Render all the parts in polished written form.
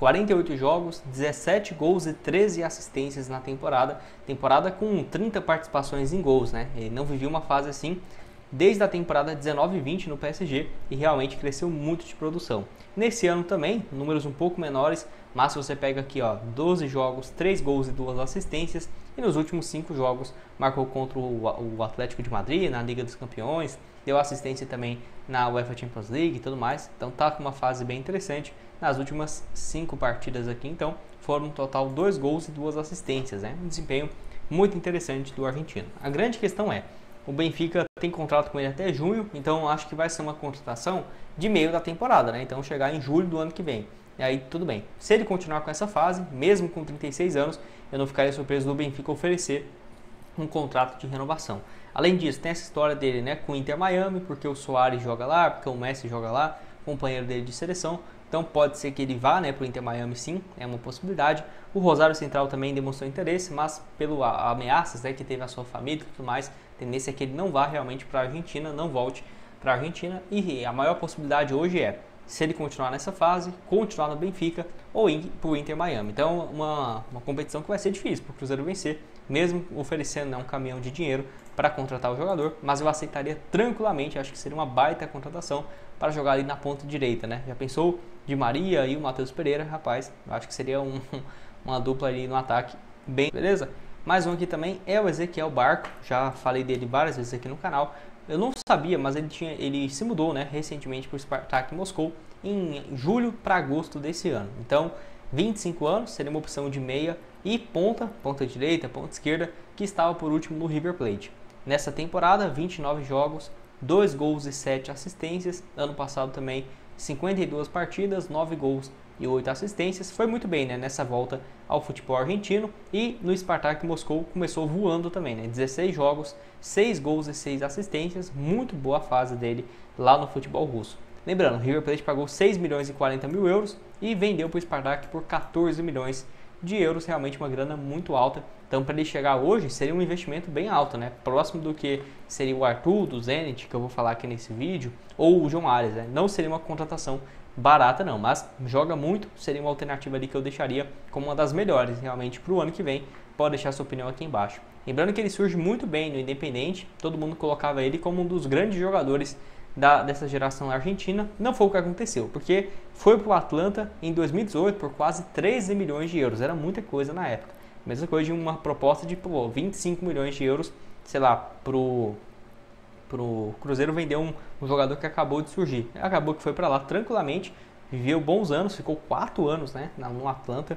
48 jogos, 17 gols e 13 assistências na temporada. Temporada com 30 participações em gols, né? Ele não vivia uma fase assim desde a temporada 19-20 no PSG e realmente cresceu muito de produção. Nesse ano também, números um pouco menores, mas se você pega aqui, ó, 12 jogos, 3 gols e 2 assistências, e nos últimos 5 jogos marcou contra o Atlético de Madrid na Liga dos Campeões, deu assistência também na UEFA Champions League e tudo mais, então tá com uma fase bem interessante. Nas últimas 5 partidas aqui, então, foram um total 2 gols e 2 assistências, né? Um desempenho muito interessante do argentino. A grande questão é, o Benfica tem contrato com ele até junho, então acho que vai ser uma contratação de meio da temporada, né? Então chegar em julho do ano que vem. E aí tudo bem. Se ele continuar com essa fase, mesmo com 36 anos, eu não ficaria surpreso do Benfica oferecer um contrato de renovação. Além disso, tem essa história dele, né, com o Inter Miami, porque o Soares joga lá, porque o Messi joga lá, companheiro dele de seleção. Então pode ser que ele vá, né, para o Inter Miami, sim, é uma possibilidade. O Rosário Central também demonstrou interesse, mas pelo ameaças, né, que teve a sua família e tudo mais, a tendência é que ele não vá realmente para a Argentina, não volte para a Argentina. E a maior possibilidade hoje é, se ele continuar nessa fase, continuar no Benfica ou ir para o Inter Miami. Então uma competição que vai ser difícil para o Cruzeiro vencer, mesmo oferecendo, né, um caminhão de dinheiro para contratar o jogador, mas eu aceitaria tranquilamente, acho que seria uma baita contratação para jogar ali na ponta direita, né? Já pensou Di Maria e o Matheus Pereira? Rapaz, acho que seria uma dupla ali no ataque bem, beleza? Mais um aqui também é o Ezequiel Barco, já falei dele várias vezes aqui no canal. Eu não sabia, mas ele se mudou, né, recentemente para o Spartak Moscou em julho para agosto desse ano. Então, 25 anos, seria uma opção de meia e ponta direita, ponta esquerda, que estava por último no River Plate. Nessa temporada, 29 jogos, 2 gols e 7 assistências. Ano passado também, 52 partidas, 9 gols e 8 assistências. Foi muito bem, né, nessa volta ao futebol argentino. E no Spartak Moscou começou voando também, né? 16 jogos, 6 gols e 6 assistências. Muito boa fase dele lá no futebol russo. Lembrando, o River Plate pagou 6 milhões e 40 mil euros e vendeu para o Spartak por 14 milhões de euros. Realmente uma grana muito alta. Então, para ele chegar hoje, seria um investimento bem alto, né? Próximo do que seria o Arthur, do Zenit, que eu vou falar aqui nesse vídeo, ou o João Arias, né? Não seria uma contratação barata não, mas joga muito, seria uma alternativa ali que eu deixaria como uma das melhores realmente para o ano que vem. Pode deixar sua opinião aqui embaixo. Lembrando que ele surge muito bem no Independente, todo mundo colocava ele como um dos grandes jogadores dessa geração argentina. Não foi o que aconteceu, porque foi para o Atlanta em 2018 por quase 13 milhões de euros, era muita coisa na época. Mesma coisa de uma proposta de 25 milhões de euros, sei lá, pro Cruzeiro vender um jogador que acabou de surgir. Acabou que foi para lá tranquilamente, viveu bons anos, ficou 4 anos, né, no Atlanta,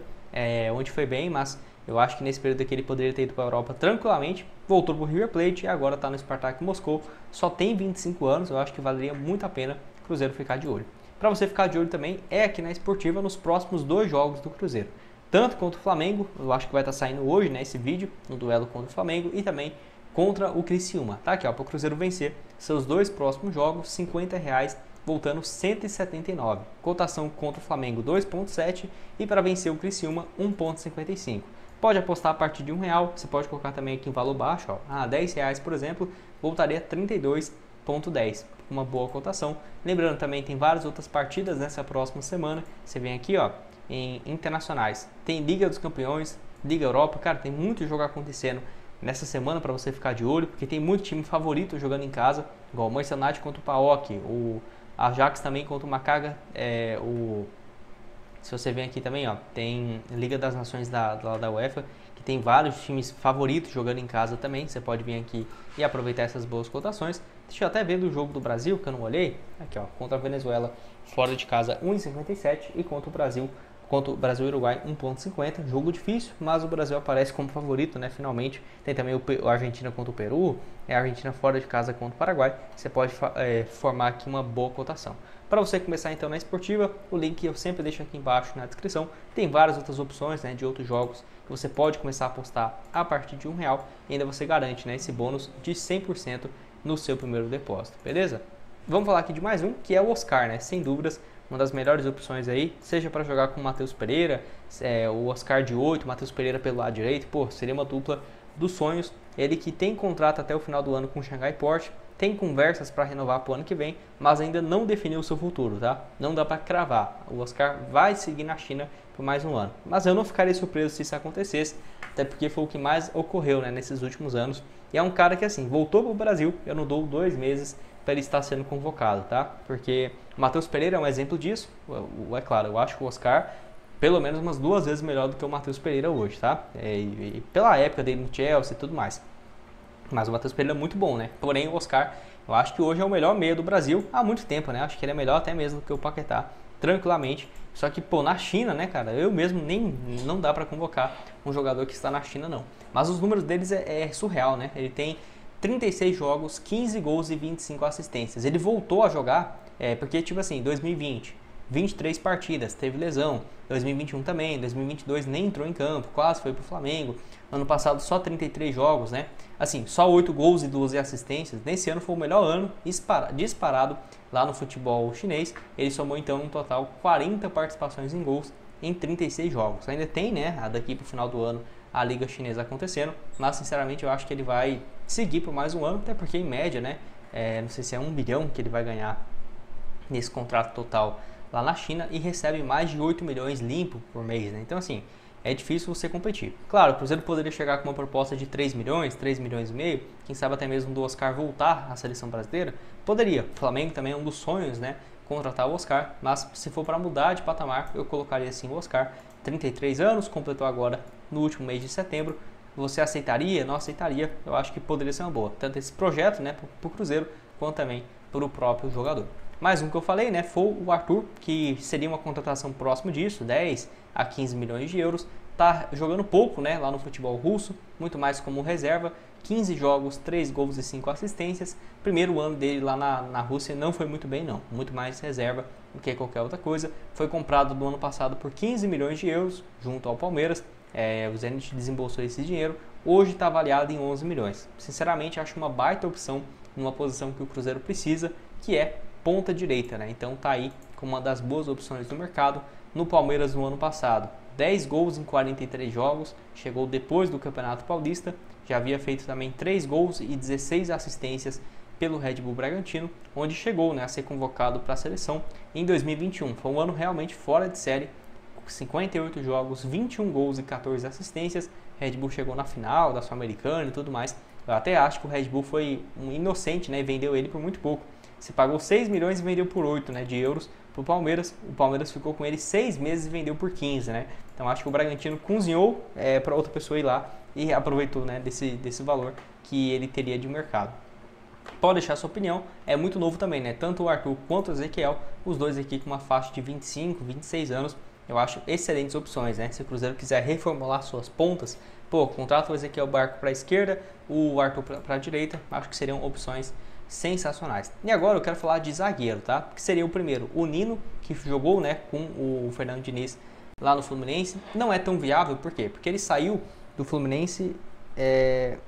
onde foi bem, mas eu acho que nesse período aqui ele poderia ter ido para a Europa tranquilamente, voltou para o River Plate e agora está no Spartak Moscou, só tem 25 anos, eu acho que valeria muito a pena o Cruzeiro ficar de olho. Para você ficar de olho também é aqui na Esportiva nos próximos 2 jogos do Cruzeiro, tanto contra o Flamengo, eu acho que vai estar saindo hoje, né, esse vídeo, no duelo contra o Flamengo, e também contra o Criciúma, tá? Aqui, ó, para o Cruzeiro vencer seus 2 próximos jogos, R$50, voltando 179. Cotação contra o Flamengo 2,7 e para vencer o Criciúma 1,55. Pode apostar a partir de R$1, você pode colocar também aqui em valor baixo, ó, R$10, por exemplo, voltaria 32,10. Uma boa cotação. Lembrando também tem várias outras partidas nessa próxima semana. Você vem aqui, ó, em internacionais. Tem Liga dos Campeões, Liga Europa, cara, tem muito jogo acontecendo nessa semana para você ficar de olho, porque tem muito time favorito jogando em casa, igual o Manchester United contra o PAOK, o Ajax também contra o Maccabi, se você vem aqui também, ó, tem Liga das Nações da UEFA, que tem vários times favoritos jogando em casa também, você pode vir aqui e aproveitar essas boas cotações. Deixa eu até ver do jogo do Brasil, que eu não olhei, aqui ó, contra a Venezuela, fora de casa 1,57 e contra o Brasil e Uruguai 1,50, jogo difícil, mas o Brasil aparece como favorito, né, finalmente. Tem também o Argentina contra o Peru, a Argentina fora de casa contra o Paraguai, você pode formar aqui uma boa cotação. Para você começar então na Esportiva, o link eu sempre deixo aqui embaixo na descrição, tem várias outras opções, né, de outros jogos que você pode começar a apostar a partir de R$1 e ainda você garante, né, esse bônus de 100% no seu primeiro depósito, beleza? Vamos falar aqui de mais um, que é o Oscar, né, sem dúvidas, uma das melhores opções aí, seja para jogar com o Matheus Pereira, o Oscar de 8, o Matheus Pereira pelo lado direito, pô, seria uma dupla dos sonhos. Ele que tem contrato até o final do ano com o Xangai Port, tem conversas para renovar para o ano que vem, mas ainda não definiu o seu futuro, tá? Não dá para cravar. O Oscar vai seguir na China por mais um ano. Mas eu não ficaria surpreso se isso acontecesse, até porque foi o que mais ocorreu, né, nesses últimos anos. E é um cara que, assim, voltou para o Brasil, eu não dou 2 meses para ele estar sendo convocado, tá? Porque o Matheus Pereira é um exemplo disso. É claro, eu acho que o Oscar pelo menos umas 2 vezes melhor do que o Matheus Pereira hoje, tá? E pela época dele no Chelsea e tudo mais. Mas o Matheus Pereira é muito bom, né? Porém, o Oscar, eu acho que hoje é o melhor meia do Brasil há muito tempo, né? Acho que ele é melhor até mesmo do que o Paquetá, tranquilamente. Só que, pô, na China, né, cara? Eu mesmo não dá pra convocar um jogador que está na China, não. Mas os números deles é surreal, né? Ele tem 36 jogos, 15 gols e 25 assistências. Ele voltou a jogar, porque, tipo assim, 2020, 23 partidas, teve lesão. 2021 também, 2022 nem entrou em campo, quase foi pro Flamengo. Ano passado só 33 jogos, né? Assim, só 8 gols e 12 assistências. Nesse ano foi o melhor ano disparado lá no futebol chinês. Ele somou então um total 40 participações em gols em 36 jogos. Ainda tem, né, daqui pro final do ano a Liga Chinesa acontecendo, mas sinceramente eu acho que ele vai seguir por mais um ano, até porque em média, né, não sei se é 1 bilhão que ele vai ganhar nesse contrato total lá na China e recebe mais de 8 milhões limpo por mês, né? Então, assim, é difícil você competir. Claro, o Cruzeiro poderia chegar com uma proposta de 3 milhões e meio, quem sabe até mesmo do Oscar voltar à seleção brasileira. Poderia. O Flamengo também é um dos sonhos, né? Contratar o Oscar, mas se for para mudar de patamar, eu colocaria assim o Oscar. 33 anos, completou agora no último mês de setembro. Você aceitaria? Não aceitaria? Eu acho que poderia ser uma boa. Tanto esse projeto, né, para o Cruzeiro, quanto também para o próprio jogador. Mais um que eu falei, né, foi o Arthur, que seria uma contratação próximo disso, 10 a 15 milhões de euros. Tá jogando pouco, né, lá no futebol russo, muito mais como reserva. 15 jogos, 3 gols e 5 assistências. Primeiro ano dele lá na Rússia não foi muito bem, não. Muito mais reserva do que qualquer outra coisa. Foi comprado no ano passado por 15 milhões de euros, junto ao Palmeiras. O Zenit desembolsou esse dinheiro. Hoje está avaliado em 11 milhões. Sinceramente, acho uma baita opção numa posição que o Cruzeiro precisa, que é ponta direita, né? Então tá aí como uma das boas opções do mercado. No Palmeiras no ano passado, 10 gols em 43 jogos, chegou depois do Campeonato Paulista, já havia feito também 3 gols e 16 assistências pelo Red Bull Bragantino, onde chegou, né, a ser convocado para a seleção em 2021. Foi um ano realmente fora de série, 58 jogos, 21 gols e 14 assistências. Red Bull chegou na final da Sul-Americana e tudo mais. Eu até acho que o Red Bull foi um inocente, né, e vendeu ele por muito pouco. Se pagou 6 milhões e vendeu por 8, né, de euros para o Palmeiras. O Palmeiras ficou com ele 6 meses e vendeu por 15, né? Então acho que o Bragantino cozinhou para outra pessoa ir lá e aproveitou, né, desse valor que ele teria de mercado. Pode deixar sua opinião, é muito novo também, né? Tanto o Arthur quanto o Ezequiel, os dois aqui com uma faixa de 25, 26 anos. Eu acho excelentes opções, né? Se o Cruzeiro quiser reformular suas pontas, pô, contrata o Ezequiel Barco para a esquerda, o Arthur para a direita, acho que seriam opções sensacionais. E agora eu quero falar de zagueiro, tá? Que seria o primeiro, o Nino, que jogou, né, com o Fernando Diniz lá no Fluminense. Não é tão viável, por quê? Porque ele saiu do Fluminense, ele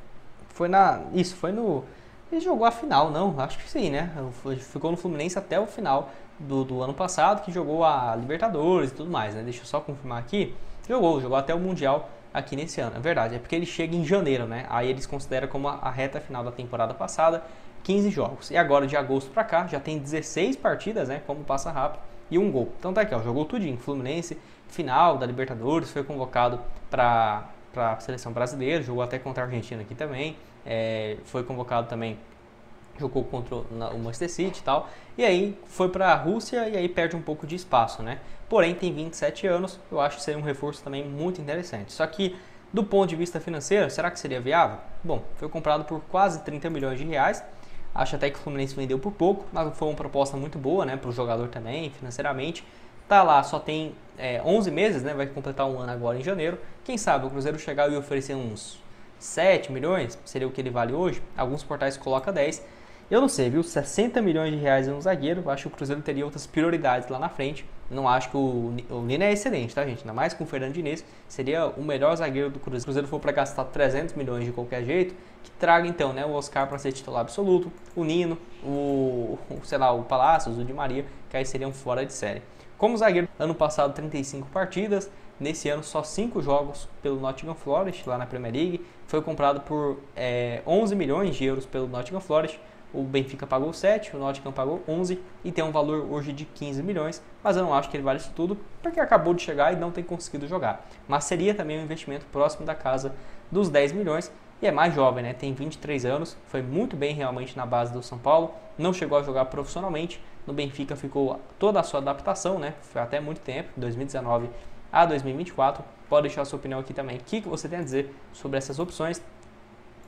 jogou a final, não? Acho que sim, né? Ficou no Fluminense até o final do ano passado, que jogou a Libertadores e tudo mais, né? Deixa eu só confirmar aqui. Jogou até o Mundial aqui nesse ano. É verdade, é porque ele chega em janeiro, né? Aí eles consideram como a reta final da temporada passada, 15 jogos. E agora de agosto pra cá, já tem 16 partidas, né? Como passa rápido, e um gol. Então tá aqui, ó, jogou tudinho. Fluminense, final da Libertadores, foi convocado para a seleção brasileira, jogou até contra a Argentina aqui também, foi convocado também, jogou contra o Manchester City e tal, e aí foi para a Rússia e aí perde um pouco de espaço, né? Porém tem 27 anos, eu acho que seria um reforço também muito interessante. Só que do ponto de vista financeiro, será que seria viável? Bom, foi comprado por quase 30 milhões de reais, acho até que o Fluminense vendeu por pouco, mas foi uma proposta muito boa, né, para o jogador também, financeiramente. Tá lá, só tem 11 meses, né, vai completar um ano agora em janeiro. Quem sabe o Cruzeiro chegar e oferecer uns 7 milhões, seria o que ele vale hoje. Alguns portais colocam 10. Eu não sei, viu? 60 milhões de reais em um zagueiro, acho que o Cruzeiro teria outras prioridades lá na frente. Não acho que o Nino é excelente, tá, gente? Ainda mais com o Fernando Diniz, seria o melhor zagueiro do Cruzeiro. Se o Cruzeiro for para gastar 300 milhões de qualquer jeito, que traga então, né, o Oscar para ser titular absoluto, o Nino, o Palácios, o Di Maria, que aí seriam fora de série. Como zagueiro, ano passado 35 partidas, nesse ano só 5 jogos pelo Nottingham Forest, lá na Premier League. Foi comprado por 11 milhões de euros pelo Nottingham Forest. O Benfica pagou 7, o Nottingham pagou 11 e tem um valor hoje de 15 milhões, mas eu não acho que ele vale isso tudo porque acabou de chegar e não tem conseguido jogar. Mas seria também um investimento próximo da casa dos 10 milhões e é mais jovem, né? Tem 23 anos, foi muito bem realmente na base do São Paulo, não chegou a jogar profissionalmente, no Benfica ficou toda a sua adaptação, né? Foi até muito tempo, 2019 a 2024. Pode deixar a sua opinião aqui também. O que você tem a dizer sobre essas opções?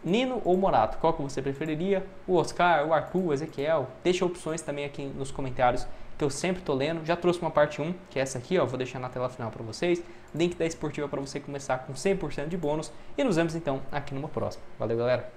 Nino ou Morato? Qual que você preferiria? O Oscar, o Arthur, o Ezequiel? Deixa opções também aqui nos comentários que eu sempre tô lendo. Já trouxe uma parte 1, que é essa aqui, ó, vou deixar na tela final para vocês. Link da Esportiva para você começar com 100% de bônus. E nos vemos então aqui numa próxima. Valeu, galera!